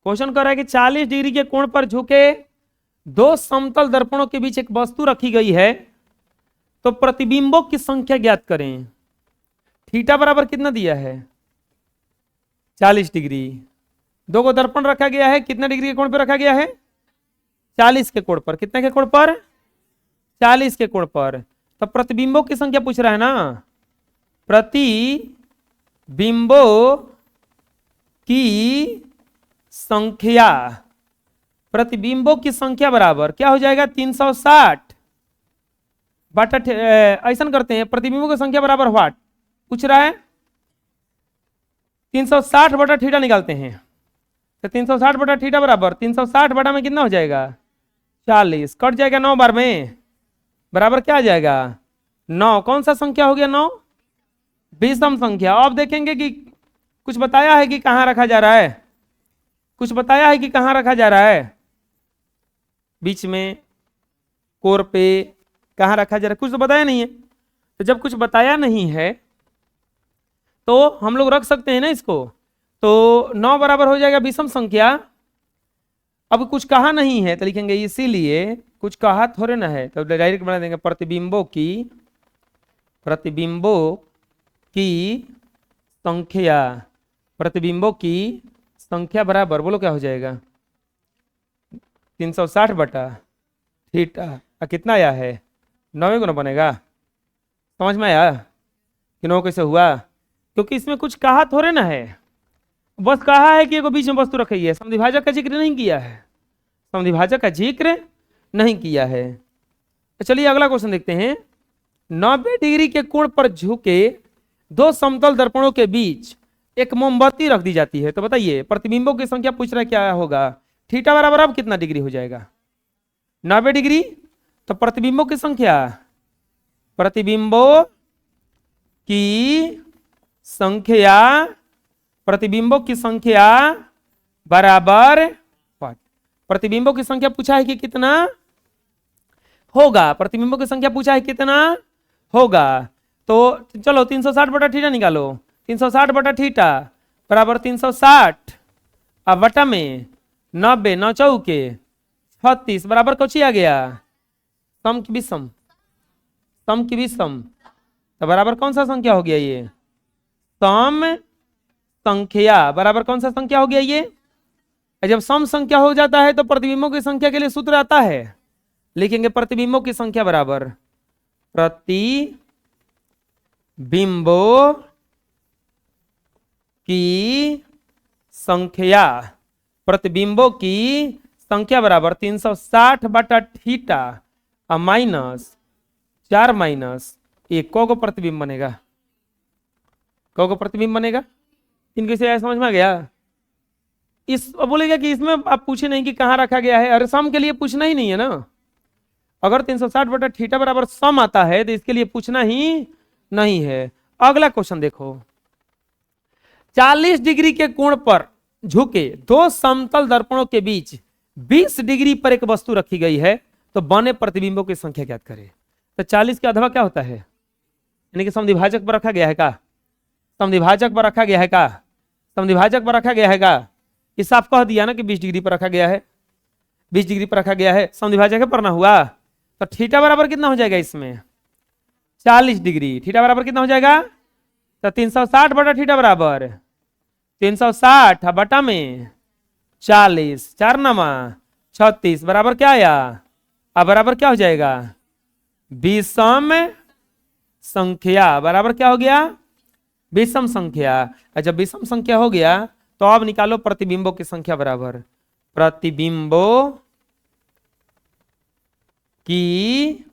Question कर रहा है कि 40 डिग्री के कोण पर झुके दो समतल दर्पणों के बीच एक वस्तु रखी गई है, तो प्रतिबिंबों की संख्या ज्ञात करें। थीटा बराबर कितना दिया है? 40 डिग्री। दो को दर्पण रखा गया है, कितना डिग्री के कोण पर रखा गया है? 40 के कोण पर। कितने के कोण पर? 40 के कोण पर। तो प्रतिबिंबों की संख्या पूछ रहा है ना, प्रतिबिंबों की संख्या, प्रतिबिंबों की संख्या बराबर क्या हो जाएगा? 360 बटा, ऐसा करते हैं, प्रतिबिंबों की संख्या बराबर व्हाट पूछ रहा है? 360 बटा थीटा निकालते हैं। तो 360 बटा थीटा बराबर 360 बटा में कितना हो जाएगा? 40। कट जाएगा 9 बार में, बराबर क्या आ जाएगा? 9। कौन सा संख्या हो गया? 9 विषम संख्या। अब देखेंगे कि कुछ बताया है कि कहां रखा जा रहा है, कुछ बताया है कि कहां रखा जा रहा है, बीच में, कोर पे, कहां रखा जा रहा है, कुछ तो बताया नहीं है। तो जब कुछ बताया नहीं है तो हम लोग रख सकते हैं ना इसको। तो 9 बराबर हो जाएगा विषम संख्या। अब कुछ कहा नहीं है तो लिखेंगे इसीलिए, कुछ कहा थोड़े ना है, तो डायरेक्ट बना देंगे प्रतिबिंबों की संख्या, प्रतिबिंबों की संख्या बराबर, बोलो क्या हो जाएगा? 360 बटा थीटा। कितना आया है? 9 गुना बनेगा। समझ में आया कि 9 कैसे हुआ? क्योंकि इसमें कुछ कहा थोड़े ना है, बस कहा है कि एगो बीच में वस्तु रखी है, समद्विभाजक का जिक्र नहीं किया है, समद्विभाजक का जिक्र नहीं किया है। तो चलिए अगला क्वेश्चन देखते हैं। 90 डिग्री के कोण पर झुके दो समतल दर्पणों के बीच एक मोमबत्ती रख दी जाती है, तो बताइए प्रतिबिंबों की संख्या पूछ रहा है, क्या होगा? थीटा बराबर अब कितना डिग्री हो जाएगा? 90 डिग्री। तो प्रतिबिंबों की संख्या, प्रतिबिंबों की संख्या, प्रतिबिंबों की संख्या बराबर, प्रतिबिंबों की संख्या पूछा है कि कितना होगा, प्रतिबिंबों की संख्या पूछा है कितना होगा। तो चलो 360 बटा थीटा निकालो। 360 बटा थीटा बराबर 360 अब बटा में 90, 9 चौके 36 बराबर कौची आ गया? सम की विषम, सम की विषम। तो बराबर कौन सा संख्या हो गया? ये सम संख्या बराबर कौन सा संख्या हो गया? ये जब सम संख्या हो जाता है तो प्रतिबिंबों की संख्या के लिए सूत्र आता है, लिखेंगे प्रतिबिंबों की संख्या बराबर प्रतिबिंबों की संख्या, प्रतिबिंबों की संख्या बराबर 360 बटा थीटा माइनस 4 माइनस 1। को प्रतिबिंब बनेगा? को प्रतिबिंब बनेगा? इनके से समझ में आ गया? इस बोलेगा कि इसमें आप पूछे नहीं कि कहां रखा गया है। अरे सम के लिए पूछना ही नहीं है ना। अगर 360 बटा थीटा बराबर सम आता है तो इसके लिए पूछना ही नहीं है। अगला क्वेश्चन देखो। 40 डिग्री के कोण पर झुके दो समतल दर्पणों के बीच 20 डिग्री पर एक वस्तु रखी गई है, तो बने प्रतिबिंबों की संख्या ज्ञात करें। तो 40 के अधवा क्या होता है? यानी कि समद्विभाजक पर रखा गया है का? समद्विभाजक पर रखा गया है का? समद्विभाजक पर रखा गया है का? इस साफ कह दिया ना कि 20 डिग्री पर रखा गया है, 20 डिग्री पर रखा गया है, समद्विभाजक पर ना हुआ। तो थीटा बराबर कितना हो जाएगा इसमें? 40 डिग्री। थीटा बराबर कितना हो जाएगा? तो 360 बटा थीटा बराबर 360 बटा में 40, 4 नमा 36 बराबर क्या आया? अब बराबर क्या हो जाएगा? विषम संख्या। बराबर क्या हो गया? विषम संख्या। जब विषम संख्या हो गया तो अब निकालो प्रतिबिंबों की संख्या बराबर प्रतिबिंबों की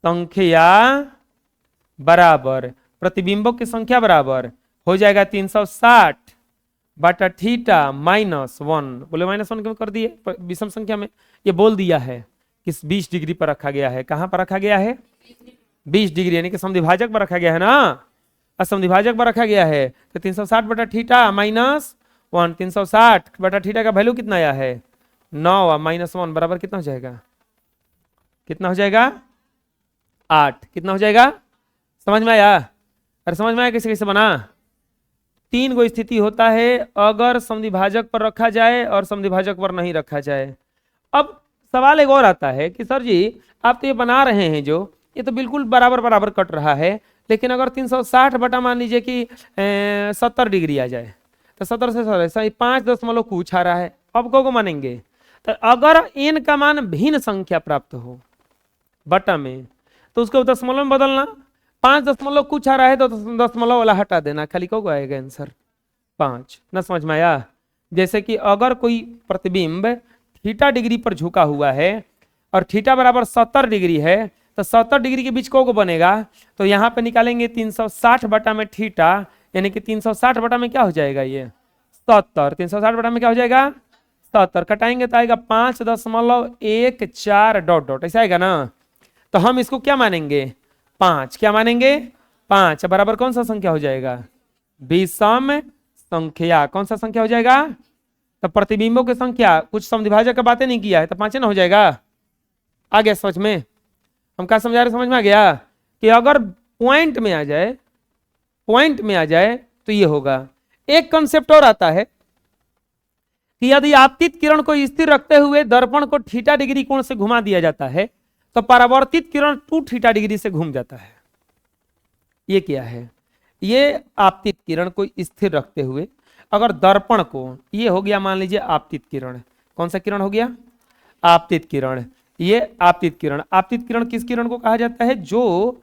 संख्या बराबर, प्रतिबिंबों की संख्या बराबर हो जाएगा 360 बटा थीटा माइनस 1। बोले माइनस 1 क्यों कर दिए? विषम संख्या में ये बोल दिया है कि 20 डिग्री पर रखा गया है। कहां पर रखा गया है? 20 डिग्री, यानी कि समद्विभाजक पर रखा गया है ना। समद्विभाजक पर रखा गया है तो 360 बटा थीटा माइनस 1। 360 बटा थीटा का वैल्यू कितना आया है? 9 माइनस 1 बराबर कितना हो जाएगा? कितना हो जाएगा? 8। कितना हो जाएगा? समझ में आया? अरे समझ में आया कैसे कैसे बना? तीन गो स्थिति होता है अगर समद्विभाजक पर रखा जाए और समद्विभाजक पर नहीं रखा जाए। अब सवाल एक और आता है कि सर जी आप तो ये बना रहे हैं जो ये तो बिल्कुल बराबर बराबर कट रहा है, लेकिन अगर 360 बटा मान लीजिए कि 70 डिग्री आ जाए तो 70 से सही 5 दशमलव कुछ आ रहा है, अब को मानेंगे? तो अगर n का मान भिन्न संख्या प्राप्त हो बटा में तो उसको दशमलव में बदलना, 5 दशमलव कुछ आ रहा है तो दशमलव वाला हटा देना, खाली को आएगा आंसर 5। ना समझ में आया? जैसे कि अगर कोई प्रतिबिंब थीटा डिग्री पर झुका हुआ है और थीटा बराबर 70 डिग्री है तो 70 डिग्री के बीच को बनेगा, तो यहाँ पे निकालेंगे 360 बटा में थीटा, यानी कि 360 बटा में क्या हो जाएगा ये 70, 360 बटा में क्या हो जाएगा 70, कटाएंगे तो आएगा 5.14 डॉट डॉट, ऐसा आएगा ना। तो हम इसको क्या मानेंगे 5, क्या मानेंगे 5 बराबर कौन सा संख्या हो जाएगा विषम संख्या, कौन सा संख्या हो जाएगा? तो प्रतिबिंबों की संख्या, कुछ समद्विभाजक का बातें नहीं किया है तो 5 ना हो जाएगा। आ गया समझ में? हम क्या समझा रहे, समझ में आ गया कि अगर पॉइंट में आ जाए, पॉइंट में आ जाए तो ये होगा। एक कंसेप्ट और आता है कि यदि आपतित किरण को स्थिर रखते हुए दर्पण को थीटा डिग्री कोण से घुमा दिया जाता है तो परावर्तित किरण 2 थीटा डिग्री से घूम जाता है। ये क्या है? ये आपतित किरण को स्थिर रखते हुए अगर दर्पण को, ये हो गया मान लीजिए आपतित किरण, कौन सा किरण हो गया आपतित किरण, ये आपतित किरण। आपतित किरण किस किरण को कहा जाता है? जो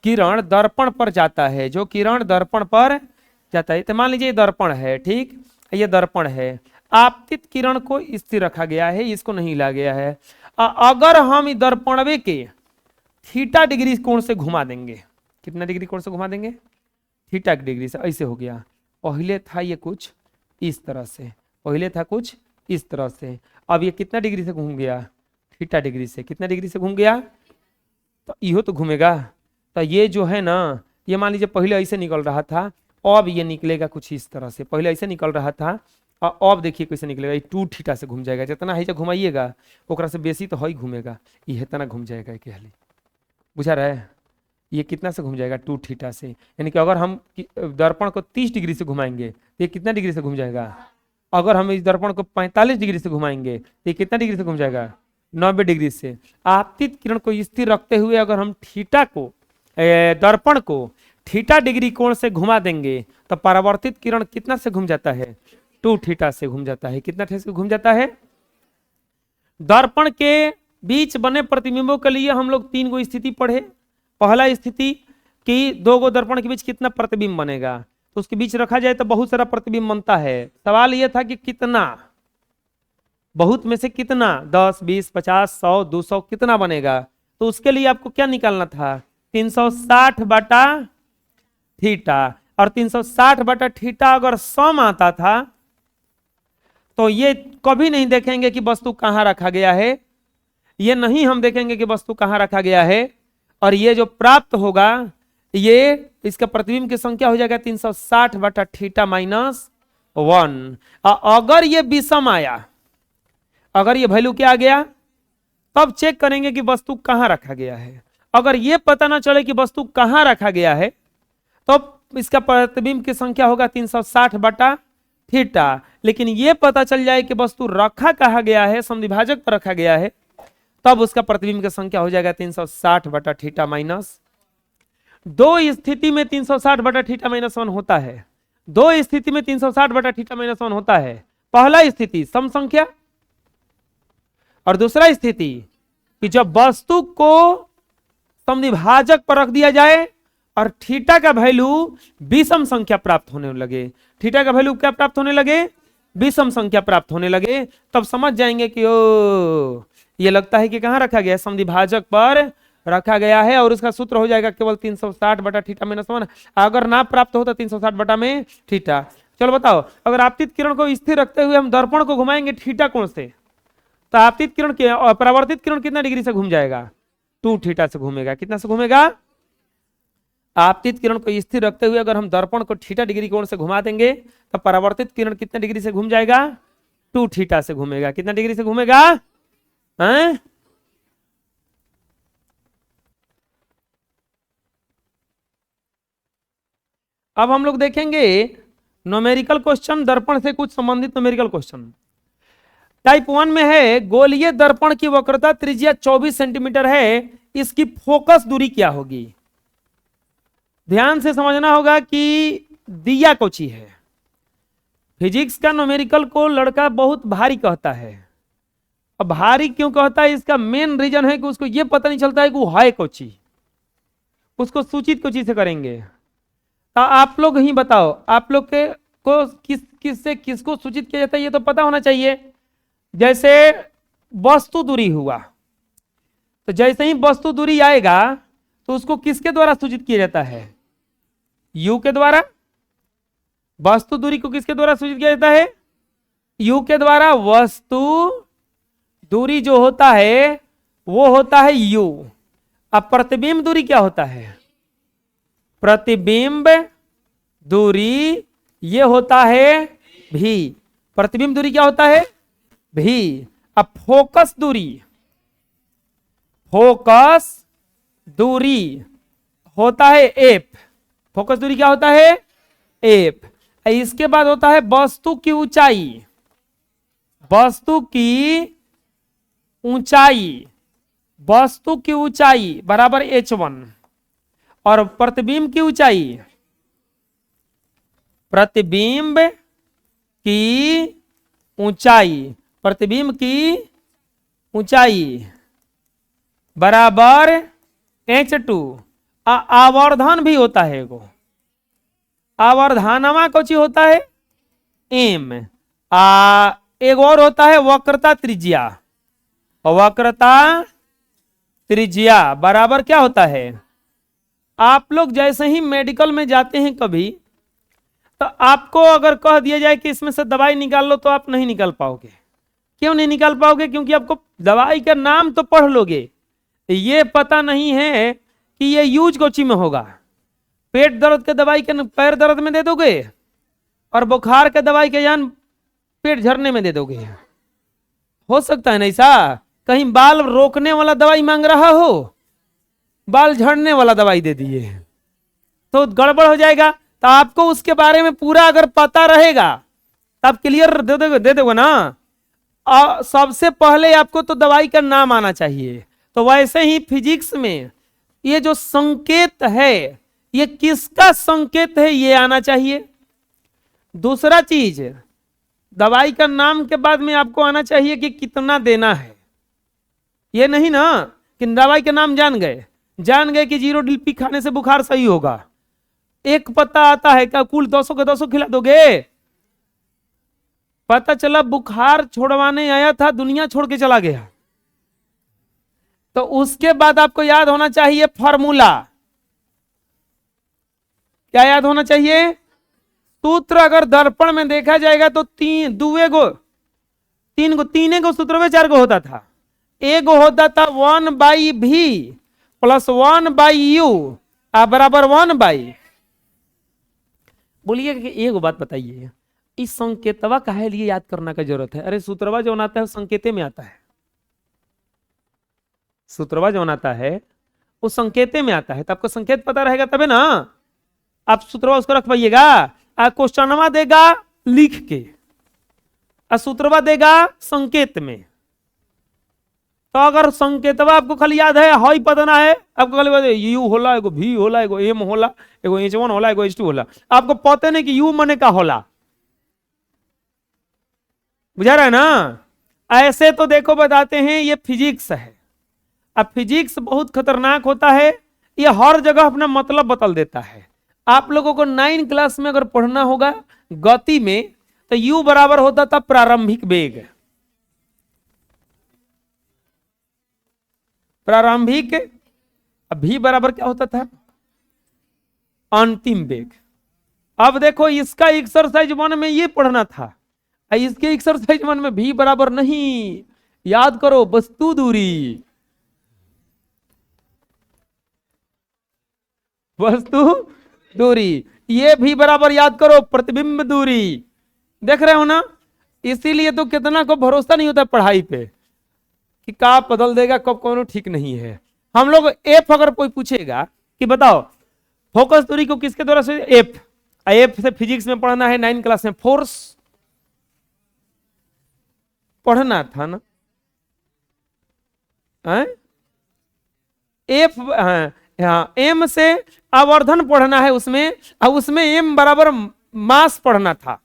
किरण दर्पण पर जाता है, जो किरण दर्पण पर जाता है। तो मान लीजिए ये दर्पण है, ठीक, ये दर्पण है, आपतित किरण को स्थिर रखा गया है, इसको नहीं हिला गया है। अगर हम दर्पणवे के थीटा डिग्री कोण से घुमा देंगे, कितना डिग्री कोण से घुमा देंगे थीटा डिग्री से, ऐसे हो गया। पहले था ये कुछ इस तरह से, पहले था कुछ इस तरह से, अब ये कितना डिग्री से घूम गया थीटा डिग्री से, कितना डिग्री से घूम गया, तो इहो तो घूमेगा। तो ये जो है ना, ये मान लीजिए पहले ऐसे निकल रहा था, अब ये निकलेगा कुछ इस तरह से, पहले ऐसे निकल रहा था और अब देखिए कैसे निकलेगा, ये 2 थीटा से घूम जाएगा। जितना है घुमाइएगा ओकरा से बेसी तो है घूमेगा, ये इतना घूम जाएगा कहली, बुझा रहा है? ये कितना से घूम जाएगा 2 थीटा से, यानी कि अगर हम दर्पण को 30 डिग्री से घुमाएंगे तो ये कितना डिग्री से घूम जाएगा? अगर हम इस दर्पण को 45 डिग्री से घुमाएंगे तो ये कितना डिग्री से घूम जाएगा 90 डिग्री से। आपतित किरण को स्थिर रखते हुए अगर हम थीटा को, दर्पण को थीटा डिग्री कोण से घुमा देंगे तो परावर्तित किरण कितना से घूम जाता है 2 थीटा से घूम जाता है। कितना थीटा से घूम जाता है? दर्पण के बीच बने प्रतिबिंबों के लिए हम लोग 3 गो स्थिति पढ़े। पहला स्थिति कि 2 गो दर्पण के बीच कितना प्रतिबिंब बनेगा, तो उसके बीच रखा जाए तो बहुत सारा प्रतिबिंब बनता है। सवाल यह था कि कितना, बहुत में से कितना, 10, 20, 50, 100, 200 कितना बनेगा? तो उसके लिए आपको क्या निकालना था 360 बटा थीटा, और 360 बटा थीटा अगर सम आता था तो ये कभी नहीं देखेंगे कि वस्तु कहां रखा गया है, ये नहीं हम देखेंगे कि वस्तु कहां रखा गया है, और ये जो प्राप्त होगा ये इसका प्रतिबिंब की संख्या हो जाएगा 360 बटा थीटा माइनस 1। अगर ये विषम आया, अगर ये वैल्यू क्या आ गया, तब चेक करेंगे कि वस्तु कहां रखा गया है। अगर ये पता ना चले कि वस्तु कहां रखा गया है तो इसका प्रतिबिंब की संख्या होगा 360 बटा थीटा, लेकिन ये पता चल जाए कि वस्तु रखा कहा गया है, समद्विभाजक पर रखा गया है, तब उसका प्रतिबिंब की संख्या हो जाएगा 360 बटा थीटा माइनस। 2 स्थिति में 360 बटा थीटा माइनस 1 होता है, 2 स्थिति में 360 बटा थीटा माइनस 1 होता है। पहला स्थिति सम संख्या, और दूसरा स्थिति कि जब वस्तु को समद्विभाजक पर रख दिया जाए और थीटा का वैल्यू विषम संख्या प्राप्त होने लगे, थीटा का वैल्यू क्या प्राप्त होने लगे, विषम संख्या प्राप्त होने लगे, तब समझ जाएंगे कि ओ ये लगता है कि कहां रखा गया है, समद्विभाजक पर रखा गया है, और उसका सूत्र हो जाएगा केवल 360 बटा थीटा माइनस 1। अगर ना प्राप्त हो तो 360 बटा में थीटा। चलो बताओ, अगर आपतित किरण को स्थिर रखते हुए हम दर्पण को घुमाएंगे थीटा कोण से, तो आपतित किरण के परावर्तित किरण कितना डिग्री से घूम जाएगा 2 थीटा से घूमेगा। कितना से घूमेगा? आपतित किरण को स्थिर रखते हुए अगर हम दर्पण को थीटा डिग्री कोण से घुमा देंगे तो परावर्तित किरण कितने डिग्री से घूम जाएगा 2 थीटा से घूमेगा। कितना डिग्री से घूमेगा? हैं? अब हम लोग देखेंगे न्यूमेरिकल क्वेश्चन, दर्पण से कुछ संबंधित न्यूमेरिकल क्वेश्चन। टाइप 1 में है गोलीय दर्पण की वक्रता त्रिज्या 24 सेंटीमीटर है, इसकी फोकस दूरी क्या होगी? ध्यान से समझना होगा कि दिया कोची है। फिजिक्स का न्यूमेरिकल को लड़का बहुत भारी कहता है। अब भारी क्यों कहता है, इसका मेन रीजन है कि उसको यह पता नहीं चलता है कि वो है कोची, उसको सूचित कोची से करेंगे। तो आप लोग ही बताओ, आप लोग के को किससे किसको सूचित किया जाता है ये तो पता होना चाहिए। जैसे वस्तु दूरी हुआ, तो जैसे ही वस्तु दूरी आएगा तो उसको किसके द्वारा सूचित किया जाता है? यू के द्वारा। वस्तु दूरी को किसके द्वारा सूचित किया जाता है? यू के द्वारा। वस्तु दूरी जो होता है वो होता है यू। अब प्रतिबिंब दूरी क्या होता है? प्रतिबिंब दूरी ये होता है भी। प्रतिबिंब दूरी क्या होता है? भी। अब फोकस दूरी, फोकस दूरी होता है एफ। फोकस दूरी क्या होता है? एफ। इसके बाद होता है वस्तु की ऊंचाई। वस्तु की ऊंचाई, वस्तु की ऊंचाई बराबर h1। और प्रतिबिंब की ऊंचाई, प्रतिबिंब की ऊंचाई, प्रतिबिंब की ऊंचाई बराबर h2। आवर्धन भी होता है एगो, आवर्धनवा कौची होता है? एम। एक और होता है वक्रता त्रिज्या। वक्रता त्रिज्या बराबर क्या होता है? आप लोग जैसे ही मेडिकल में जाते हैं कभी, तो आपको अगर कह दिया जाए कि इसमें से दवाई निकाल लो तो आप नहीं निकाल पाओगे। क्यों नहीं निकाल पाओगे? क्योंकि आपको दवाई का नाम तो पढ़ लोगे, ये पता नहीं है कि ये यूज कोची में होगा। पेट दर्द के दवाई के पैर दर्द में दे दोगे, और बुखार के दवाई के जान पेट झरने में दे दोगे। हो सकता है ना ऐसा? कहीं बाल रोकने वाला दवाई मांग रहा हो, बाल झड़ने वाला दवाई दे दिए तो गड़बड़ हो जाएगा। तो आपको उसके बारे में पूरा अगर पता रहेगा तब क्लियर दे दोगे ना। सबसे पहले आपको तो दवाई का नाम आना चाहिए। तो वैसे ही फिजिक्स में ये जो संकेत है, ये किसका संकेत है ये आना चाहिए। दूसरा चीज, दवाई का नाम के बाद में आपको आना चाहिए कि कितना देना है। ये नहीं ना कि दवाई का नाम जान गए कि 0 DP खाने से बुखार सही होगा। एक पत्ता आता है क्या कुल 200 के 200 खिला दोगे? पता चला बुखार छोड़वाने आया था, दुनिया छोड़ के चला गया। तो उसके बाद आपको याद होना चाहिए फॉर्मूला। क्या याद होना चाहिए? सूत्र अगर दर्पण में देखा जाएगा तो तीन गो सूत्र में 4 गो होता था। एक होता था 1/v प्लस 1/u बराबर 1/। बोलिए कि एक बात बताइए, इस संकेतवा काहे लिए याद करना का जरूरत है? अरे सूत्रवा जो आता है संकेते में आता है। सूत्रवा जो आता है वो संकेते में आता है। तो आपको संकेत पता रहेगा तबे ना आप सूत्रवा उसको रख पाइएगा। क्वेश्चनवा देगा लिख के, सूत्रवा देगा संकेत में। तो अगर संकेतवा आपको खाली याद है, हई पता ना है, आपको खाली यू होला, एगो भी होला, एगो एम होला, एगो h1 होला, एगो h2 होला, आपको पता नहीं कि यू मने का होला। बुझा रहा है ना? ऐसे तो देखो बताते हैं ये फिजिक्स है। अब फिजिक्स बहुत खतरनाक होता है, ये हर जगह अपना मतलब बदल देता है। आप लोगों को 9 क्लास में अगर पढ़ना होगा गति में, तो u बराबर होता था प्रारंभिक वेग। प्रारंभिक। v बराबर क्या होता था? अंतिम वेग। अब देखो इसका एक्सरसाइज 1 में ये पढ़ना था, इसके एक्सरसाइज 1 में v बराबर नहीं। याद करो वस्तु दूरी, वस्तु दूरी, ये भी बराबर याद करो प्रतिबिंब दूरी। देख रहे हो ना? इसीलिए तो कितना को भरोसा नहीं होता पढ़ाई पे कि का बदल देगा कब कौन ठीक नहीं है। हम लोग एफ अगर कोई पूछेगा कि बताओ फोकस दूरी को किसके द्वारा से, एफ, एफ से फिजिक्स में पढ़ना है 9 क्लास में, फोर्स पढ़ना था ना, एफ, हाँ एम से आवर्धन पढ़ना है उसमें, और उसमें एम बराबर मास पढ़ना था,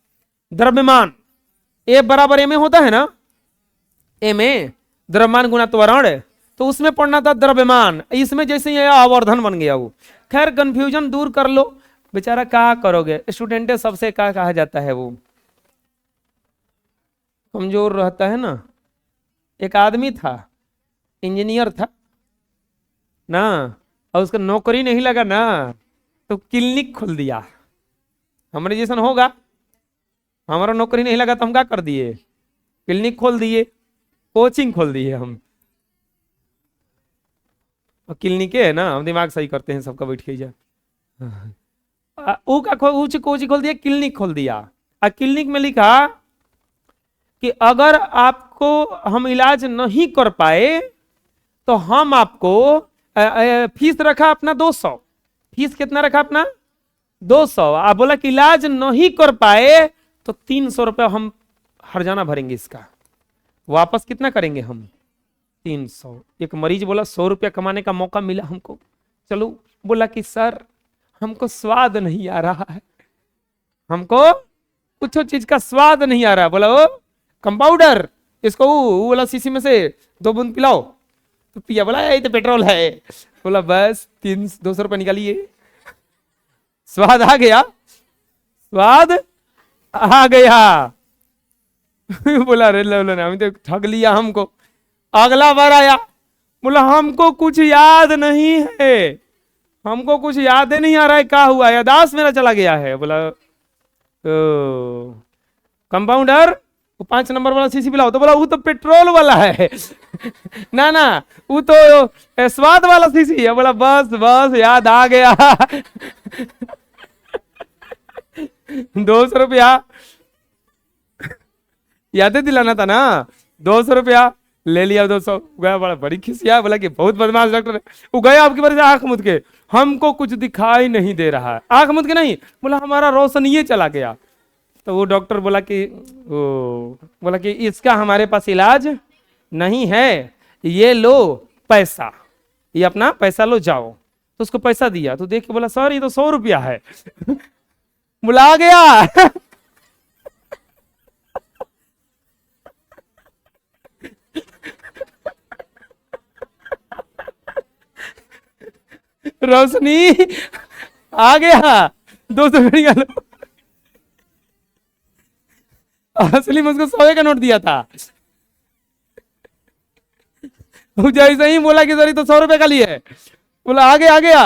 द्रव्यमान। एफ बराबर एम ए होता है ना, एम ए द्रव्यमान गुना त्वरण, तो उसमें पढ़ना था द्रव्यमान, इसमें जैसे ये आवर्धन बन गया वो। खैर कंफ्यूजन दूर कर लो, बेचारा क्या करोगे, स्टूडेंट सबसे क्या कहा जाता है, वो कमजोर रहता है ना। एक आदमी था, इंजीनियर था ना, और उसका नौकरी नहीं लगा ना, तो क्लिनिक खोल दिया। हमारे जैसा होगा, हमारा नौकरी नहीं लगा तो हम क्या कर दिए, क्लिनिक खोल दिए, कोचिंग खोल दिए हम। क्लिनिक है ना, हम दिमाग सही करते हैं सबका, बैठ के जा कोचिंग खोल दिया, क्लिनिक खोल दिया। और क्लिनिक में लिखा कि अगर आपको हम इलाज नहीं कर पाए तो हम आपको फीस रखा अपना 200, फीस कितना रखा अपना 200। आप बोला कि इलाज नहीं कर पाए तो 300 रुपया हम हर्जाना भरेंगे, इसका वापस कितना करेंगे हम 300। एक मरीज बोला 100 रुपया कमाने का मौका मिला हमको, चलो। बोला कि सर हमको स्वाद नहीं आ रहा है, हमको कुछ चीज का स्वाद नहीं आ रहा। बोला ओ कंपाउंडर, इसको वो वाला शीशी में से 2 बूंद पिलाओ, तो पिया। बोला ये तो पेट्रोल है। बोला बस 200 रुपये निकालिए, स्वाद आ गया, स्वाद आ गया। बोला अरे हम तो ठग लिया हमको। अगला बार आया, बोला हमको कुछ याद नहीं है, हमको कुछ याद ही नहीं आ रहा है, क्या हुआ, याददाश्त मेरा चला गया है। बोला कंपाउंडर वो 5 नंबर वाला शीशी पिलाओ। तो बोला वो तो पेट्रोल वाला है ना ना, वो तो स्वाद वाला शीशी है। बोला बस बस याद आ गया 200 रुपया याद दिलाना था ना, 200 रुपया ले लिया। 200 गया, बड़ा बड़ी खिसिया। बोला कि बहुत बदमाश डॉक्टर है। वो गया आपकी वजह से आंख मुद के, हमको कुछ दिखाई नहीं दे रहा है। आंख मुद के नहीं, बोला हमारा रोशनी चला गया। तो वो डॉक्टर बोला कि इसका हमारे पास इलाज नहीं है, ये लो पैसा, ये अपना पैसा लो जाओ। तो उसको पैसा दिया, तो देख के बोला सर ये तो 100 रुपया है बोला आ गया रोशनी आ गया, 200 निकालो। असली में उसको 100 का नोट दिया था। जैसे ही बोला कि सर ये तो 100 रुपए का लिए है, बोला आ गया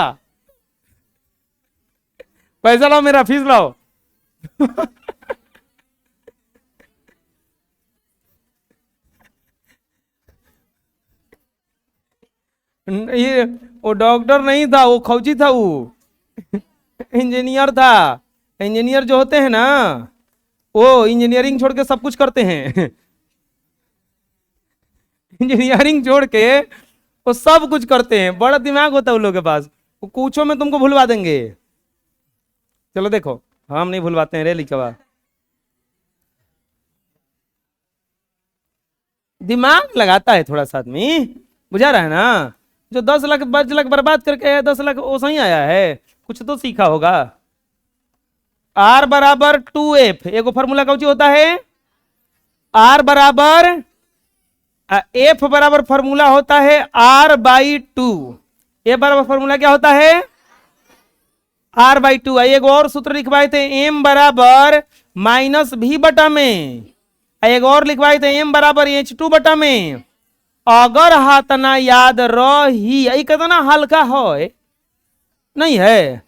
पैसा लाओ, मेरा फीस लाओ ये वो डॉक्टर नहीं था, वो खौची था, वो इंजीनियर था। इंजीनियर जो होते हैं ना, वो इंजीनियरिंग छोड़ के सब कुछ करते हैं इंजीनियरिंग छोड़ के वो सब कुछ करते हैं, बड़ा दिमाग होता है उन लोगों के पास, वो कुछों में तुमको भुलवा देंगे। चलो देखो, हम नहीं भुलवाते हैं रे लिखवा, दिमाग लगाता है थोड़ा सा आदमी, बुझा रहा है ना। जो 10 लाख 5 लाख बर्बाद करके आया, 10 लाख वो सही आया है, कुछ तो सीखा होगा। R बराबर 2F, एगो फॉर्मूला कौन होता है, R बराबर F बराबर फॉर्मूला होता है R/2। F बराबर फॉर्मूला क्या होता है, R/2। एक और सूत्र लिखवाए थे, M बराबर -V बटा में। एक और लिखवाए थे, M बराबर H2 बटा में। अगर हाथना याद रही, कितना हल्का है नहीं है,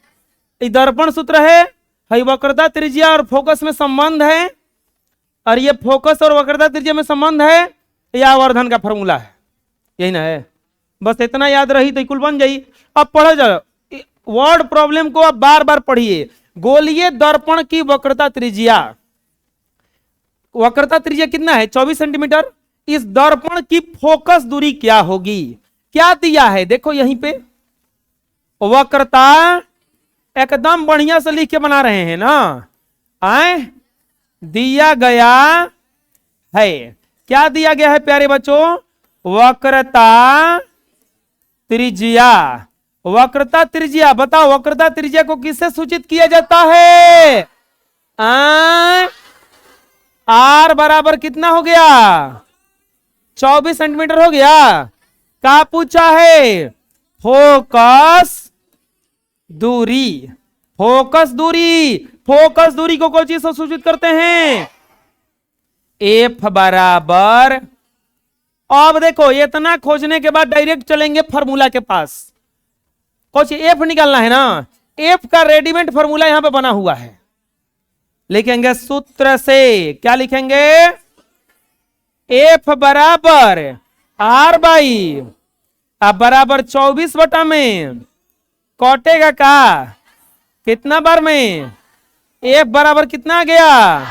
दर्पण सूत्र है, वक्रता त्रिज्या और फोकस में संबंध है, और ये फोकस और वक्रता त्रिज्या में संबंध है, या आवर्धन का फॉर्मूला है, यही ना है। बस इतना याद रही तो कुल बन जाई। अब पढ़ो जाओ वर्ड प्रॉब्लम को, अब बार बार पढ़िए। गोलीय दर्पण की वक्रता त्रिज्या, वक्रता त्रिज्या कितना है 24 सेंटीमीटर। इस दर्पण की फोकस दूरी क्या होगी, क्या दिया है देखो यहीं पे, वक्रता एकदम बढ़िया से लिख के बना रहे हैं ना। आए दिया गया है, क्या दिया गया है प्यारे बच्चों? वक्रता त्रिज्या। वक्रता त्रिज्या, बताओ वक्रता त्रिज्या को किससे सूचित किया जाता है? आर बराबर कितना हो गया? 24 सेंटीमीटर हो गया। क्या पूछा है? फोकस दूरी। फोकस दूरी, फोकस दूरी को कोई चीज से सूचित करते हैं? एफ बराबर, अब देखो इतना खोजने के बाद डायरेक्ट चलेंगे फॉर्मूला के पास। कुछ एफ निकालना है ना, एफ का रेडीमेड फॉर्मूला यहां पे बना हुआ है। लिखेंगे सूत्र से, क्या लिखेंगे? एफ बराबर आर बाई अब बराबर 24 बटा में कटेगा का कितना बार में? एफ बराबर कितना आ गया?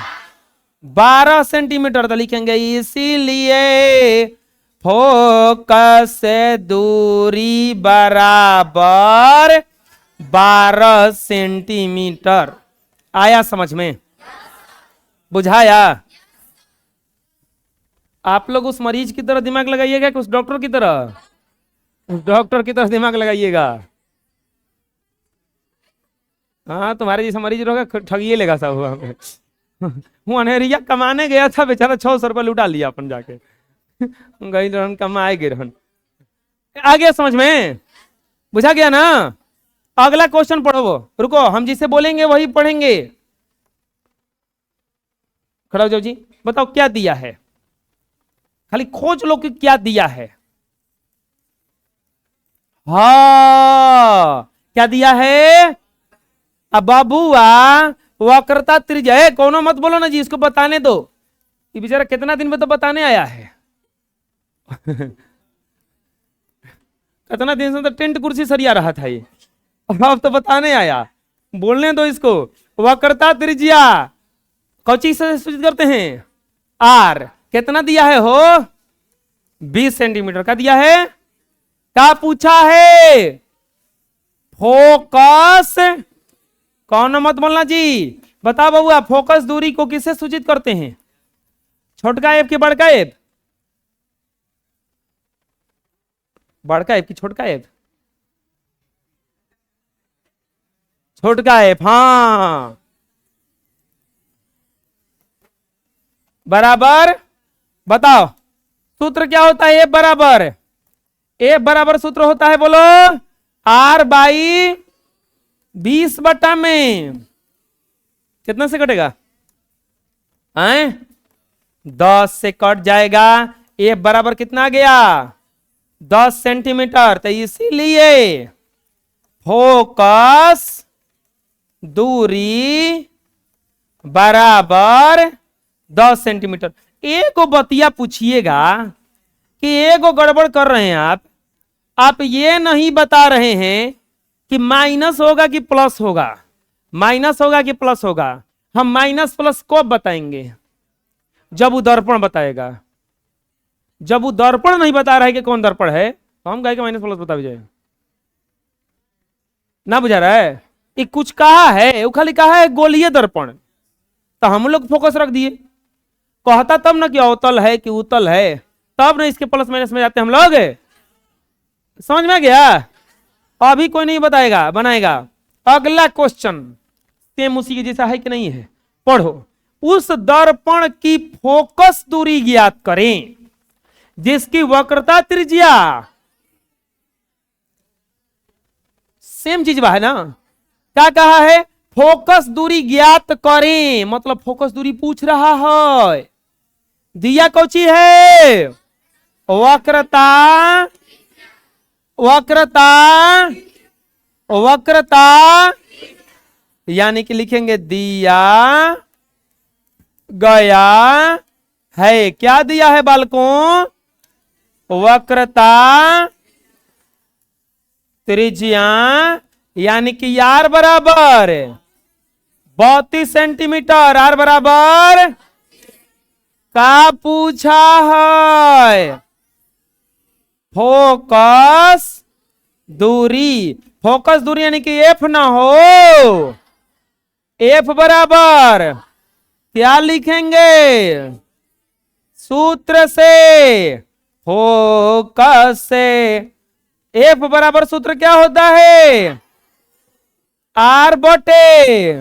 12 सेंटीमीटर। तो लिखेंगे इसीलिए फोकस दूरी बराबर 12 सेंटीमीटर। आया समझ में? बुझाया? आप लोग उस मरीज की तरह दिमाग लगाइएगा कि उस डॉक्टर की तरह? उस डॉक्टर की तरह दिमाग लगाइएगा। हाँ, तुम्हारे जैसा मरीज रहोगा ठगिए लेगा सब हुआ। वो अनहरिया कमाने गया था बेचारा, 600 रुपये लुटा लिया अपन जाके। गई रहन कमाए गए रहन। आ गया समझ में? बुझा गया ना? अगला क्वेश्चन पढ़ो। वो रुको, हम जिसे बोलेंगे वही पढ़ेंगे। खड़ा हो जाओ जी, बताओ क्या दिया है? खाली खोज लो कि क्या दिया है। हाँ, क्या दिया है? अब बाबूआ वक्रता त्रिज्या है, कोनो मत बोलो ना जी, इसको बताने दो। ये बेचारा कितना दिन में तो बताने आया है। कितना दिन से तो टेंट कुर्सी सरिया रहा था ये, अब तो बताने आया। बोलने दो इसको। वक्रता त्रिज्या कौची से सूचित करते हैं? आर। कितना दिया है हो? 20 सेंटीमीटर का दिया है। क्या पूछा है? फोकस, कौन मत बोलना जी। बता बबुआ, फोकस दूरी को किससे सूचित करते हैं? छोटका एफ की बड़का एफ? बड़का एफ की छोटका एफ? छोटका एफ, हाँ। बराबर, बताओ सूत्र क्या होता है? एफ बराबर, एफ बराबर सूत्र होता है, बोलो, आर बाई 20 बटा में कितना से कटेगा? 10 से कट जाएगा। एफ बराबर कितना आ गया? 10 सेंटीमीटर। तो इसीलिए फोकस दूरी बराबर 10 सेंटीमीटर। एक बतिया पूछिएगा कि एगो गड़बड़ कर रहे हैं आप ये नहीं बता रहे हैं कि माइनस होगा कि प्लस होगा, माइनस होगा कि प्लस होगा। हम माइनस प्लस कब बताएंगे? जब वो दर्पण बताएगा। जब वो दर्पण नहीं बता रहा है कि कौन दर्पण है, तो हम कहेंगे माइनस प्लस बता जाए। ना बुझा रहा है? ये कुछ कहा है, वो खाली कहा है गोलीय दर्पण, तो हम लोग फोकस रख दिए। कहता तब ना कि अवतल है कि उत्तल है, तब ना इसके प्लस माइनस में जाते हम लोग। समझ में गया? अभी कोई नहीं बताएगा, बनाएगा। अगला क्वेश्चन सेम उसी के जैसा है कि नहीं है, पढ़ो। उस दर्पण की फोकस दूरी ज्ञात करें जिसकी वक्रता त्रिज्या, सेम चीज है ना। क्या कहा है? फोकस दूरी ज्ञात करें, मतलब फोकस दूरी पूछ रहा है। दिया कौची है? वक्रता, वक्रता, वक्रता, यानी कि लिखेंगे दिया गया है। क्या दिया है बालकों? वक्रता त्रिज्या, यानी कि आर बराबर 32 सेंटीमीटर। आर बराबर का पूछा है? फोकस दूरी। फोकस दूरी यानी कि एफ ना हो, एफ बराबर क्या लिखेंगे, सूत्र से, फोकस से। एफ बराबर सूत्र क्या होता है, आर बटे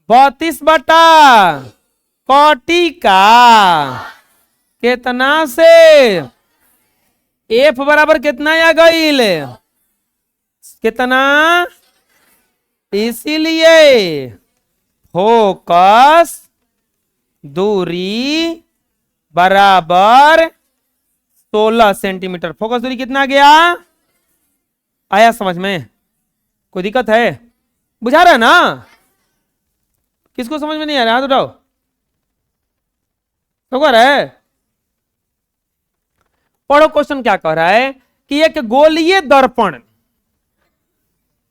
32 बटा कोटि का कितना से, एफ बराबर कितना आ गईल, कितना, इसीलिए फोकस दूरी बराबर 16 सेंटीमीटर। फोकस दूरी कितना गया, आया समझ में, कोई दिक्कत है, बुझा रहा है ना, किसको समझ में नहीं आ रहा हाथ उठाओ, तो है। पढ़ो क्वेश्चन क्या कह रहा है कि एक गोलीय दर्पण,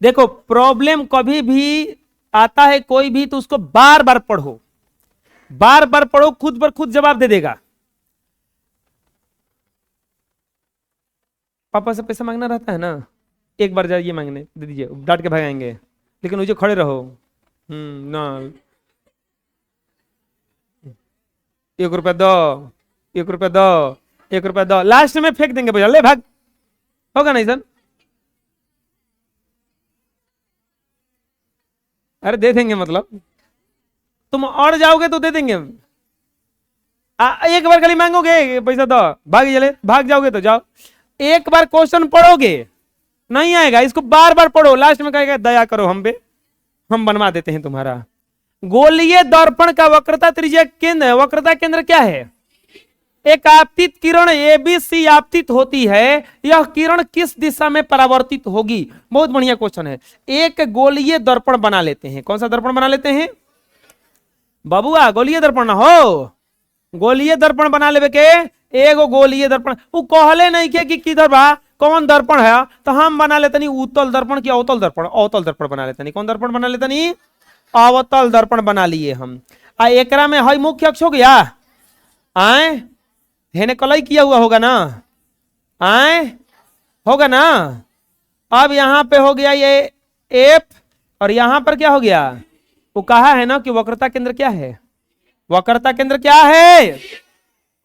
देखो प्रॉब्लम कभी भी आता है कोई भी तो उसको बार बार पढ़ो, बार बार पढ़ो, खुद पर खुद जवाब दे देगा। पापा से पैसा मांगना रहता है ना, एक बार जाइए मांगने, दे दीजिए, डांट के भगाएंगे, लेकिन मुझे खड़े रहो, ना 1 रुपया दो, 1 रुपया दो, 1 रुपया दो, लास्ट में फेंक देंगे भैया, ले भाग, होगा नहीं सर, अरे दे देंगे मतलब तुम और जाओगे तो दे देंगे, एक बार खाली मांगोगे पैसा दो, भाग चले, भाग जाओगे तो जाओ, एक बार क्वेश्चन पढ़ोगे नहीं आएगा, इसको बार बार पढ़ो, लास्ट में कहेगा दया करो हम पे, हम बनवा देते हैं तुम्हारा। गोलीय दर्पण का वक्रता त्रिज्या केंद्र, वक्रता केंद्र क्या है, एक आपतित किरण एबीसी आपतित होती है, यह किरण किस दिशा में परावर्तित होगी, बहुत बढ़िया क्वेश्चन है। एक गोलीय दर्पण बना लेते हैं, कौन सा दर्पण बना लेते हैं बाबुआ, गोलीय दर्पण ना हो, गोलीय दर्पण बना लेवे के, एगो गोलीय दर्पण, वो कहले नहीं के कि किधर बा कौन दर्पण है, तो हम बना लेते नहीं उत्तल दर्पण की अवतल दर्पण, अवतल दर्पण बना लेते नहीं, कौन दर्पण बना लेते नहीं, अवतल दर्पण बना लिए हम। एकरा में हई मुख्य अक्ष हो गया, आए हेने कलई किया हुआ होगा ना, आए होगा ना, अब यहां पे हो गया ये एफ, और यहां पर क्या हो गया, वो कहा है ना कि वक्रता केंद्र क्या है, वक्रता केंद्र क्या है।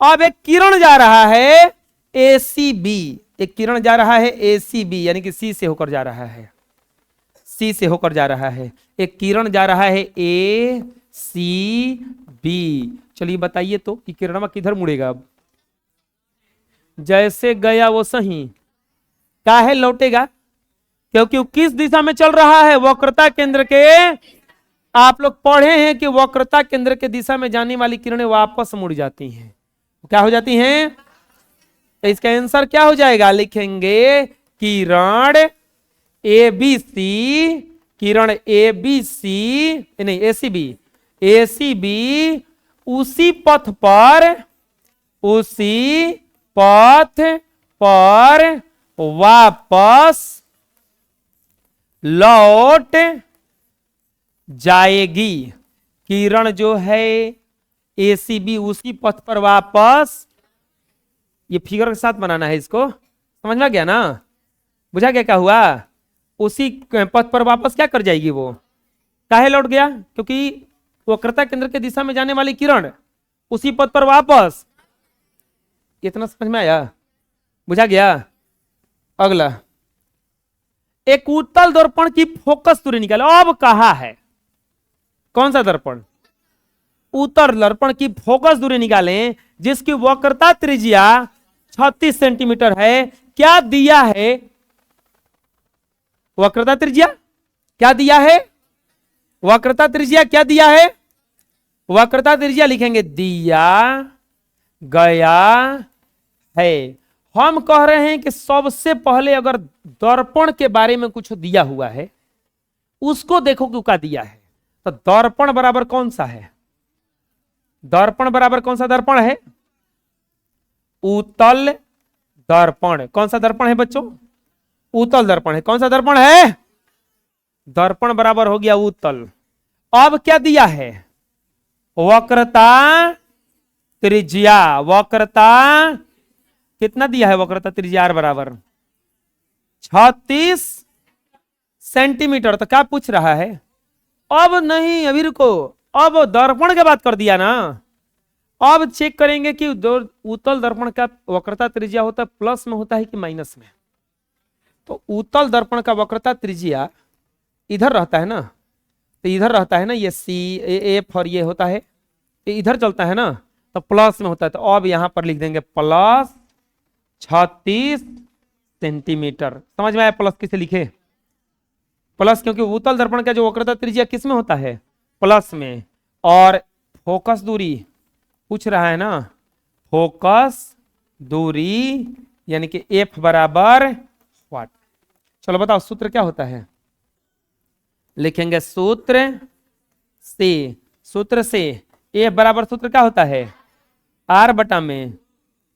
अब एक किरण जा रहा है एसीबी, एक किरण जा रहा है एसीबी यानी कि सी से होकर जा रहा है, सी से होकर जा रहा है, एक किरण जा रहा है ए सी बी। चलिए बताइए तो कि किरण किधर मुड़ेगा, अब जैसे गया वो सही काहे लौटेगा, क्योंकि किस दिशा में चल रहा है, वक्रता केंद्र के, आप लोग पढ़े हैं कि वक्रता केंद्र के दिशा में जाने वाली किरणें वापस मुड़ जाती हैं, क्या हो जाती हैं, तो इसका आंसर क्या हो जाएगा, लिखेंगे किरण A B C, Kiran A B C नहीं एसीबी, एसीबी उसी पथ पर, उसी पथ पर वापस लौट जाएगी, किरण जो है एसीबी उसी पथ पर वापस, ये फिगर के साथ बनाना है इसको, समझ में गया ना, बुझा गया क्या हुआ, उसी पथ पर वापस क्या कर जाएगी, वो काहे लौट गया, क्योंकि वक्रता केंद्र के दिशा में जाने वाली किरण उसी पथ पर वापस, इतना समझ में आया, बुझा गया। अगला, एक उत्तल दर्पण की फोकस दूरी निकाले, अब कहा है कौन सा दर्पण, उत्तल दर्पण की फोकस दूरी निकालें जिसकी वक्रता त्रिज्या 36 सेंटीमीटर है, क्या दिया है, वक्रता त्रिज्या क्या दिया है, वक्रता त्रिज्या क्या दिया है, वक्रता त्रिज्या लिखेंगे दिया गया है। हम कह रहे हैं कि सबसे पहले अगर दर्पण के बारे में कुछ दिया हुआ है उसको देखो कि क्या दिया है, तो दर्पण बराबर कौन सा है, दर्पण बराबर कौन सा दर्पण है, उत्तल दर्पण, कौन सा दर्पण है बच्चों, उत्तल दर्पण है, कौन सा दर्पण है, दर्पण बराबर हो गया उत्तल। अब क्या दिया है, वक्रता त्रिज्या, वक्रता कितना दिया है, वक्रता त्रिज्या आर बराबर 36 सेंटीमीटर। तो क्या पूछ रहा है? अब नहीं, अभी रुको, अब दर्पण की बात कर दिया ना। अब चेक करेंगे कि उत्तल दर्पण का वक्रता त्रिज्या होता है प्लस में होता है कि माइनस में। तो उत्तल दर्पण का वक्रता त्रिज्या इधर रहता है ना, तो इधर रहता है ना, ये सी एफ और ये होता है, ये इधर चलता है ना, तो प्लस में होता है। तो अब यहां पर लिख देंगे प्लस 36 सेंटीमीटर। समझ में आया प्लस किसे लिखे? प्लस, क्योंकि उत्तल दर्पण का जो वक्रता त्रिज्या किस में होता है? प्लस में। और फोकस दूरी पूछ रहा है ना, फोकस दूरी यानी कि एफ बराबर व्हाट। चलो बताओ सूत्र क्या होता है? लिखेंगे सूत्र से एफ बराबर सूत्र क्या होता है? आर बटा में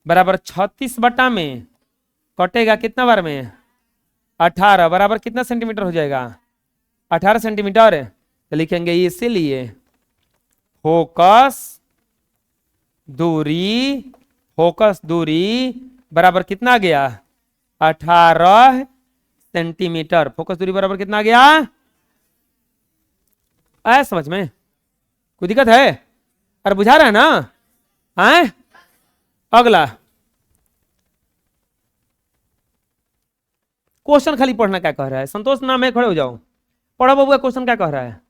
बराबर 36 बटा में कटेगा कितना बार में? 18 बराबर कितना सेंटीमीटर हो जाएगा? 18 सेंटीमीटर। तो लिखेंगे इसीलिए फोकस दूरी बराबर कितना आ गया? 18 सेंटीमीटर। फोकस दूरी बराबर कितना आ गया? आया समझ में? कोई दिक्कत है? अरे बुझा रहा है ना? आए अगला क्वेश्चन खाली पढ़ना क्या कह रहा है। संतोष नाम है, खड़े हो जाओ, पढ़ो बबुआ, क्वेश्चन क्या कह रहा है?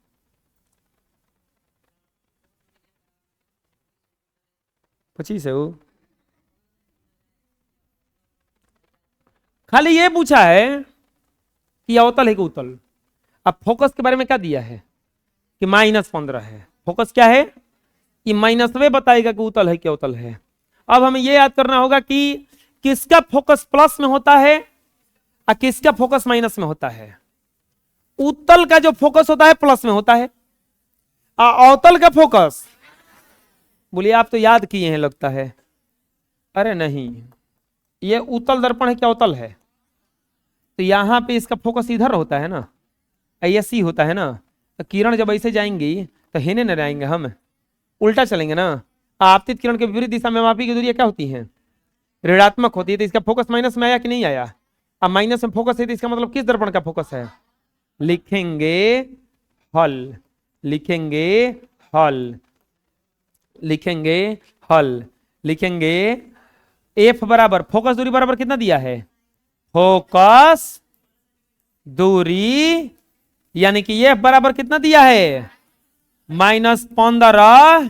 पच्चीस है वो। खाली ये पूछा है कि अवतल है कि उत्तल। अब फोकस के बारे में क्या दिया है कि -15 है। फोकस क्या है? कि माइनसवे बताएगा कि उत्तल है कि अवतल है। अब हमें यह याद करना होगा कि किसका फोकस प्लस में होता है और किसका फोकस माइनस में होता है। उत्तल का जो फोकस होता है प्लस में होता है, और अवतल का फोकस, बोलिए आप तो याद किए हैं लगता है। अरे नहीं, ये उत्तल दर्पण है कि अवतल है? तो यहां पे इसका फोकस इधर होता है ना, ऐसी होता है ना, तो किरण जब ऐसे जाएंगी तो हेने न जाएंगे, हम उल्टा चलेंगे ना। आपतित किरण के विपरीत दिशा में मापी की दूरी क्या होती है? ऋणात्मक होती है। तो इसका फोकस माइनस में आया कि नहीं आया? अब माइनस में फोकस है तो इसका मतलब किस दर्पण का फोकस है? लिखेंगे हल, लिखेंगे हल, लिखेंगे हल, लिखेंगे एफ बराबर फोकस दूरी बराबर कितना दिया है? फोकस दूरी यानी कि एफ बराबर कितना दिया है? -15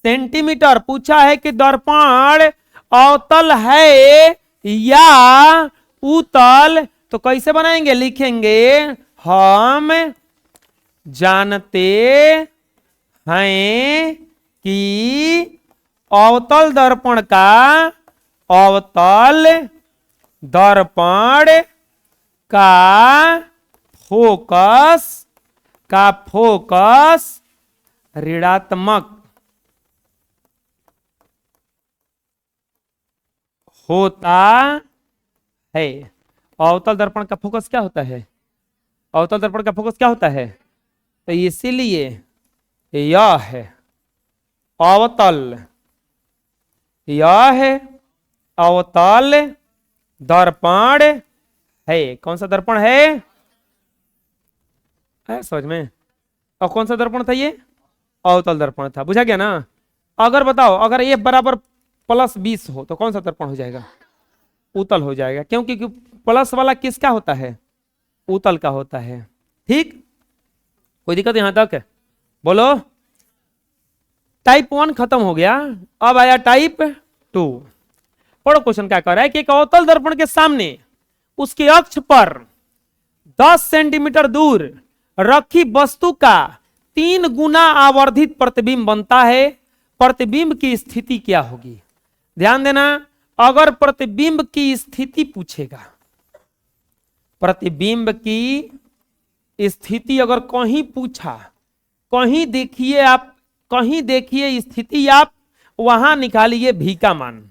सेंटीमीटर। पूछा है कि दर्पण अवतल है या उत्तल, तो कैसे बनाएंगे? लिखेंगे हम जानते हैं कि अवतल दर्पण का फोकस ऋणात्मक होता है। अवतल दर्पण का फोकस क्या होता है? अवतल दर्पण का फोकस क्या होता है? तो इसीलिए यह है अवतल, यह है अवतल दर्पण है। कौन सा दर्पण है समझ में? और कौन सा दर्पण था ये? अवतल दर्पण था। बुझा गया ना? अगर बताओ, अगर एफ बराबर +20 हो तो कौन सा दर्पण हो जाएगा? उत्तल हो जाएगा, क्योंकि प्लस वाला किसका होता है? उत्तल का होता है। ठीक, कोई दिक्कत यहां तक? बोलो। टाइप 1 खत्म हो गया, अब आया टाइप 2। पढ़ो क्वेश्चन क्या कर रहा है कि एक अवतल दर्पण के सामने उसके अक्ष पर 10 सेंटीमीटर दूर रखी वस्तु का 3 गुना आवर्धित प्रतिबिंब बनता है। प्रतिबिंब की स्थिति क्या होगी? ध्यान देना, अगर प्रतिबिंब की स्थिति पूछेगा, प्रतिबिंब की स्थिति अगर कहीं पूछा, कहीं देखिए आप, कहीं देखिए स्थिति, आप वहां निकालिए भी का मान।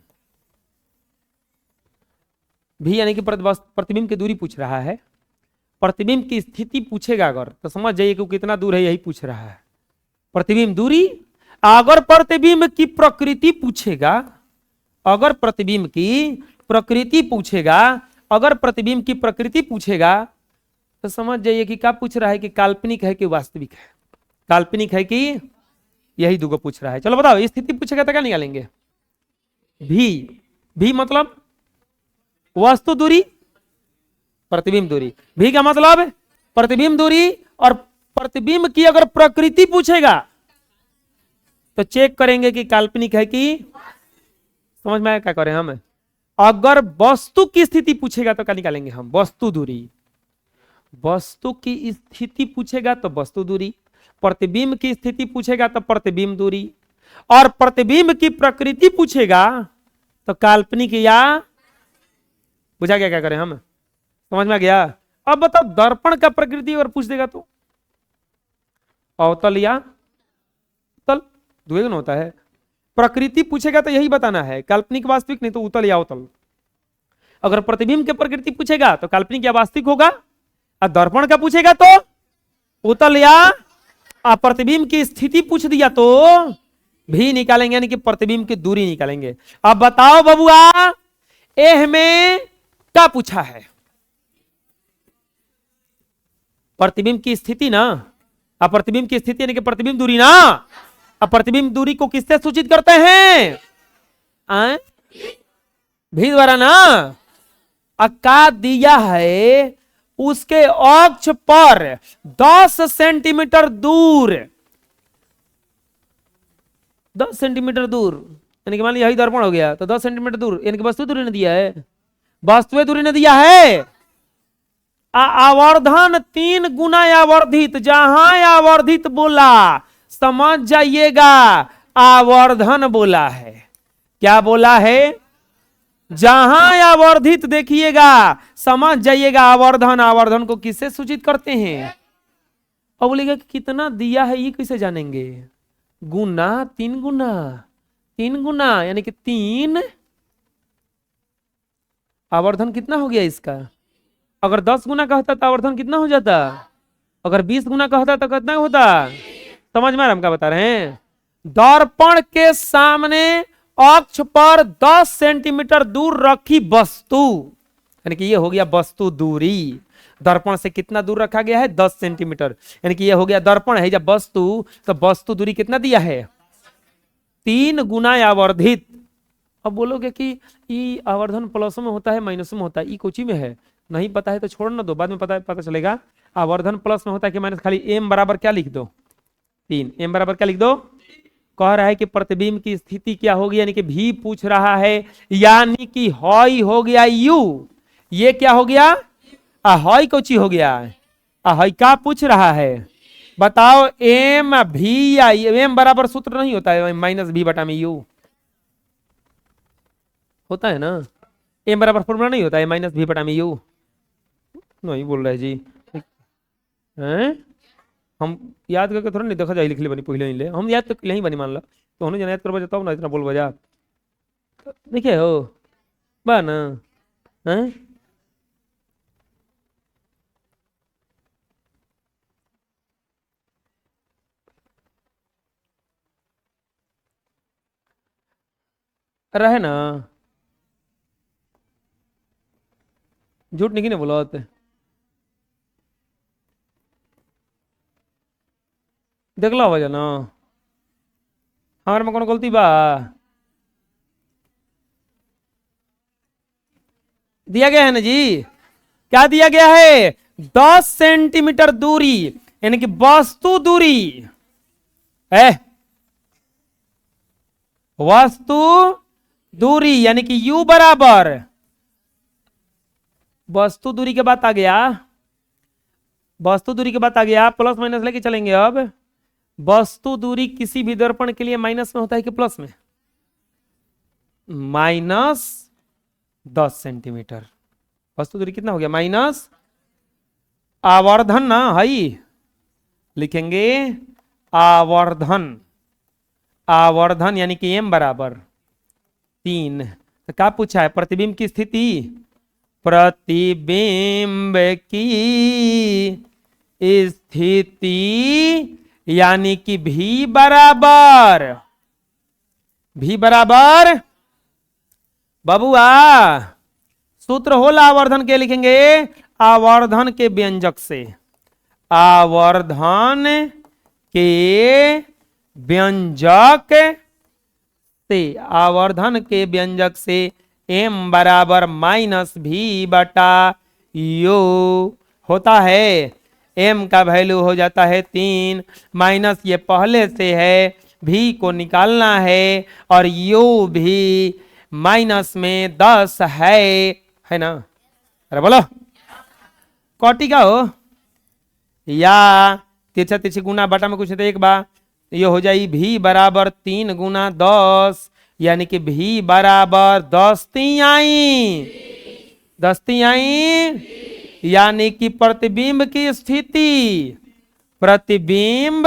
भी यानी कि प्रतिबिंब की दूरी पूछ रहा है। प्रतिबिंब की स्थिति पूछेगा अगर, तो समझ जाइए कि कितना दूर है, यही पूछ रहा है। प्रतिबिंब दूरी। अगर प्रतिबिंब की प्रकृति पूछेगा, अगर प्रतिबिंब की प्रकृति पूछेगा, अगर प्रतिबिंब की प्रकृति पूछेगा, तो समझ जाइए कि क्या पूछ रहा है, कि काल्पनिक है कि वास्तविक है, काल्पनिक है कि, यही दुगो पूछ रहा है। चलो बताओ, स्थिति पूछेगा तो क्या निकालेंगे? भी, भी मतलब वस्तु दूरी, प्रतिबिंब दूरी। भी का मतलब प्रतिबिंब दूरी, और प्रतिबिंब की अगर प्रकृति पूछेगा तो चेक करेंगे कि काल्पनिक है कि, समझ में आया क्या करें हम? अगर वस्तु की स्थिति पूछेगा तो क्या निकालेंगे हम? वस्तु दूरी। वस्तु की स्थिति पूछेगा तो वस्तु दूरी, प्रतिबिंब की स्थिति पूछेगा तो प्रतिबिंब दूरी, और प्रतिबिंब की प्रकृति पूछेगा तो काल्पनिक या, बुझा गया क्या करें हम? समझ में आ गया? अब बताओ, दर्पण का प्रकृति अगर पूछ देगा तो अवतल या तल, द्विगुण होता है। प्रकृति पूछेगा तो यही बताना है, काल्पनिक वास्तविक, नहीं तो उतल या अवतल। अगर प्रतिबिंब की प्रकृति पूछेगा तो काल्पनिक या वास्तविक होगा, और दर्पण का पूछेगा तो उतल या, प्रतिबिंब की स्थिति पूछ दिया तो भी निकालेंगे, यानी कि प्रतिबिंब की दूरी निकालेंगे। अब बताओ बबुआ, एह में क्या पूछा है? प्रतिबिंब की स्थिति ना, अब प्रतिबिंब की स्थिति यानी कि प्रतिबिंब दूरी ना। अब प्रतिबिंब दूरी को किससे सूचित करते हैं? भी द्वारा ना। का दिया है उसके अक्ष पर 10 सेंटीमीटर दूर, 10 सेंटीमीटर दूर, यानी कि मान लीजिए यही दर्पण हो गया तो 10 सेंटीमीटर दूर, यानी कि वस्तु दूरी ने दिया है, वस्तु दूरी ने दिया है। आवर्धन 3 गुना आवर्धित, जहां आवर्धित बोला समझ जाइएगा आवर्धन बोला है। क्या बोला है? जहां आवर्धित देखिएगा समझ जाइएगा आवर्धन। आवर्धन को किससे सूचित करते हैं? अब बोलेगा कितना दिया है ये कैसे जानेंगे? गुना, 3 गुना, 3 गुना यानी कि 3। आवर्धन कितना हो गया इसका? अगर 10 गुना का होता तो आवर्धन कितना हो जाता? अगर 20 गुना का होता तो कितना होता? समझ में हम क्या बता रहे हैं? दर्पण के सामने अक्ष पर 10 सेंटीमीटर दूर रखी वस्तु, यानी कि ये हो गया वस्तु दूरी। दर्पण से कितना दूर रखा गया है? 10 सेंटीमीटर, यानी कि ये हो गया दर्पण है जब वस्तु, तो वस्तु दूरी कितना दिया है? 3 गुना आवर्धित। अब बोलोगे कि ये आवर्धन प्लसों में होता है माइनस में होता है, ये कोची में है? नहीं पता है तो छोड़ ना दो, बाद में पता चलेगा। आवर्धन प्लस में होता है कि माइनस, खाली एम बराबर क्या लिख दो? 3। एम बराबर क्या लिख दो? कह रहा है कि प्रतिबिंब की स्थिति क्या होगी, यानी कि भी पूछ रहा है, यानी कि हॉई हो गया यू। ये क्या हो गया? हॉई कोची हो गया? हॉई का पूछ रहा है? बताओ, एम भी या एम बराबर सूत्र नहीं होता है माइनस भी बटा में यू, होता है ना? एम बराबर फॉर्मूला नहीं होता है माइनस भी बटा में यू। नहीं बोल रहे जी हैं? हम याद करके थोड़ा नहीं देखा जाए, लिख ले बनी पहले ले, हम याद तो नहीं बनी मान लो, तो हमने याद करवा जाता हूँ ना, इतना बोल बजा देखिए हो बा ना हैं? रहे ना, झूठ नहीं बोला होते। देख लो वजह ना, हमारे में कौन गलती बा? दिया गया है ना जी, क्या दिया गया है? 10 सेंटीमीटर दूरी, यानी कि वस्तु दूरी है, वस्तु दूरी यानी कि u बराबर, वस्तु दूरी के बाद आ गया, वस्तु दूरी के बाद आ गया प्लस माइनस लेके चलेंगे। अब वस्तु दूरी किसी भी दर्पण के लिए माइनस में होता है कि प्लस में? -10 सेंटीमीटर। वस्तु दूरी कितना हो गया? माइनस आवर्धन ना हाई, लिखेंगे आवर्धन, आवर्धन यानी कि m बराबर 3। तो क्या पूछा है? प्रतिबिंब की स्थिति, प्रतिबिंब की स्थिति यानी कि भी बराबर, भी बराबर बबुआ सूत्र होला आवर्धन के लिखेंगे आवर्धन के व्यंजक से, आवर्धन के व्यंजक से, आवर्धन के व्यंजक से m बराबर माइनस भी बटा यू होता है। m का वैल्यू हो जाता है 3, माइनस ये पहले से है, v को निकालना है, और u भी माइनस में 10 है ना। अरे बोलो कौटी का हो या तिरछा तिरछी गुना बटा में कुछ नहीं तो एक बार ये हो जाए v बराबर 3 गुना 10, यानी कि v बराबर 10 तिहाई, 10 तिहाई, यानी कि प्रतिबिंब की स्थिति, प्रतिबिंब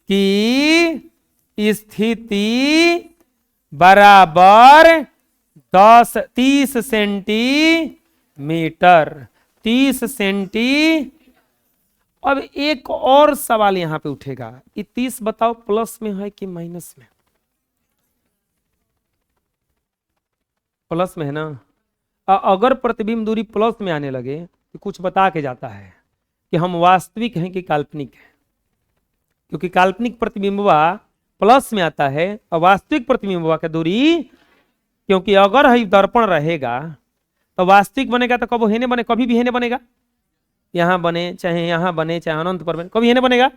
की स्थिति बराबर 30 सेंटीमीटर, 30 सेंटी। अब एक और सवाल यहां पे उठेगा, ये 30 बताओ प्लस में है कि माइनस में? प्लस में है ना। अगर प्रतिबिंब दूरी प्लस में आने लगे तो कुछ बता के जाता है कि हम वास्तविक हैं कि काल्पनिक हैं, क्योंकि काल्पनिक प्रतिबिंबवा प्लस में आता है और वास्तविक प्रतिबिंबवा की दूरी, क्योंकि अगर है दर्पण रहेगा तो वास्तविक बनेगा तो कब हेने बने, कभी भी हेने बनेगा, यहां बने चाहे यहां बने चाहे अनंत पर बने, कभी हेने बनेगा।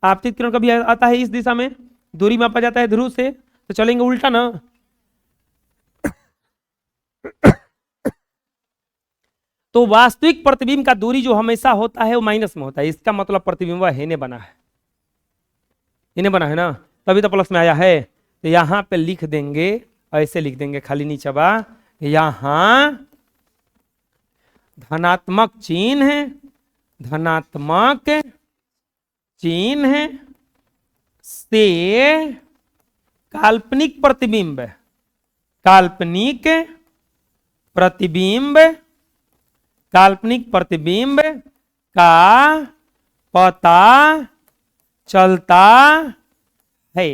आपतित किरण कभी आता है इस दिशा में, दूरी मापा जाता है ध्रुव से, तो चलेंगे उल्टा ना। तो वास्तविक प्रतिबिंब का दूरी जो हमेशा होता है वो माइनस में होता है, इसका मतलब प्रतिबिंब हेने बना है, इन्हें बना है ना, तभी तो प्लस में आया है। तो यहां पे लिख देंगे, ऐसे लिख देंगे खाली नीचे बा, यहां धनात्मक चिन्ह है, धनात्मक चिन्ह से काल्पनिक प्रतिबिंब, काल्पनिक प्रतिबिंब, काल्पनिक प्रतिबिंब का पता चलता है,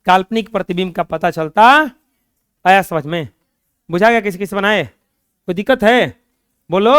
काल्पनिक प्रतिबिंब का पता चलता। आया समझ में? बुझा गया? किसी किसी बनाए? कोई दिक्कत है? बोलो।